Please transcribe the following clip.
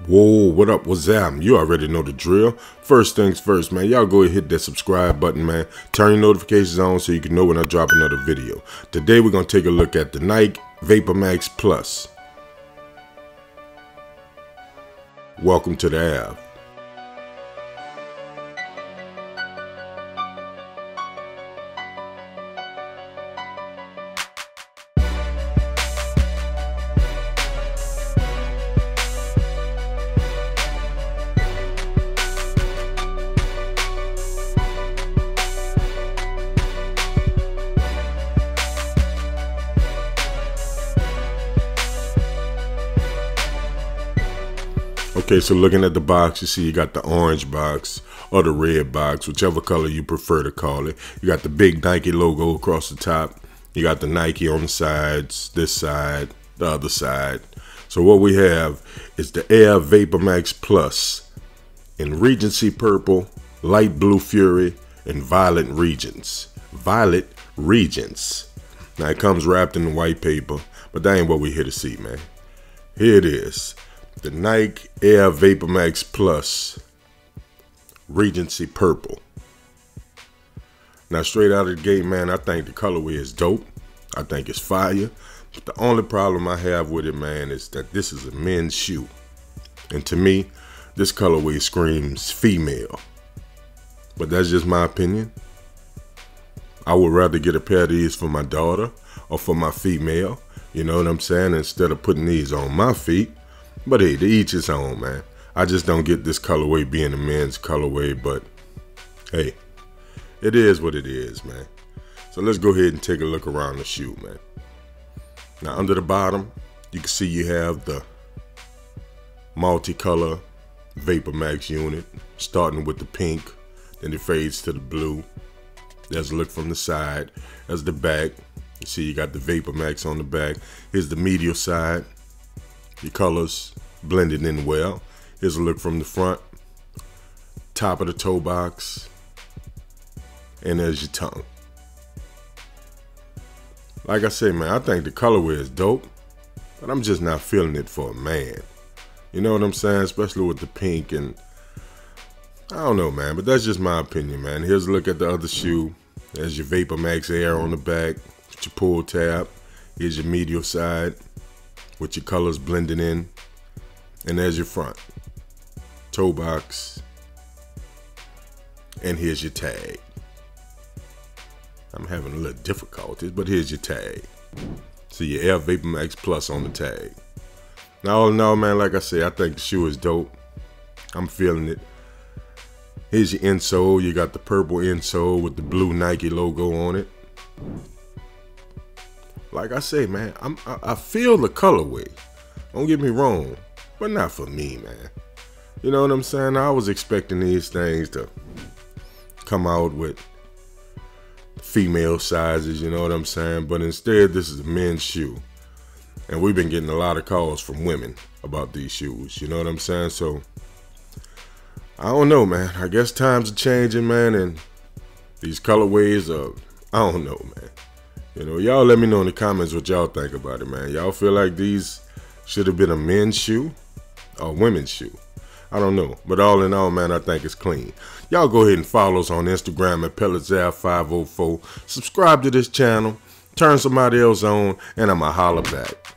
Whoa, what up, what's up? You already know the drill. First things first, man, y'all go ahead and hit that subscribe button, man. Turn your notifications on so you can know when I drop another video. Today we're going to take a look at the Nike Vapormax Plus. Welcome to the app. Okay, so looking at the box, you see you got the orange box or the red box, whichever color you prefer to call it. You got the big Nike logo across the top. You got the Nike on the sides, this side, the other side. So what we have is the Air Vapormax Plus in Regency Purple, Light Blue Fury, and Violet Regents. Violet Regents. Now it comes wrapped in white paper, but that ain't what we're here to see, man. Here it is. The Nike Air Vapormax Plus Regency Purple. Now straight out of the gate, man, I think the colorway is dope. I think it's fire. But the only problem I have with it, man, is that this is a men's shoe. And to me, this colorway screams female. But that's just my opinion. I would rather get a pair of these for my daughter or for my female. You know what I'm saying? Instead of putting these on my feet. But hey, to each his own, man. I just don't get this colorway being a men's colorway, but hey, it is what it is, man. So let's go ahead and take a look around the shoe, man. Now under the bottom, you can see you have the multicolor Vapormax unit, starting with the pink, then it fades to the blue. There's a look from the side. There's the back. You see you got the Vapormax on the back. Here's the medial side. Your colors blended in well. Here's a look from the front. Top of the toe box. And there's your tongue. Like I say, man, I think the colorway is dope, but I'm just not feeling it for a man. You know what I'm saying? Especially with the pink, and I don't know, man, but that's just my opinion, man. Here's a look at the other shoe. There's your Vapormax Air on the back with your pull tab. Here's your medial side with your colors blending in. And there's your front. Toe box. And here's your tag. I'm having a little difficulties, but here's your tag. See your Air Vapormax Plus on the tag. Now, all in all, man, like I say, I think the shoe is dope. I'm feeling it. Here's your insole. You got the purple insole with the blue Nike logo on it. Like I say, man, I feel the colorway. Don't get me wrong, but not for me, man. You know what I'm saying? I was expecting these things to come out with female sizes, you know what I'm saying? But instead, this is a men's shoe. And we've been getting a lot of calls from women about these shoes, you know what I'm saying? So, I don't know, man. I guess times are changing, man, and these colorways are, I don't know, man. You know, y'all let me know in the comments what y'all think about it, man. Y'all feel like these should have been a men's shoe or a women's shoe? I don't know. But all in all, man, I think it's clean. Y'all go ahead and follow us on Instagram at PelletsAir504. Subscribe to this channel. Turn somebody else on, and I'ma holler back.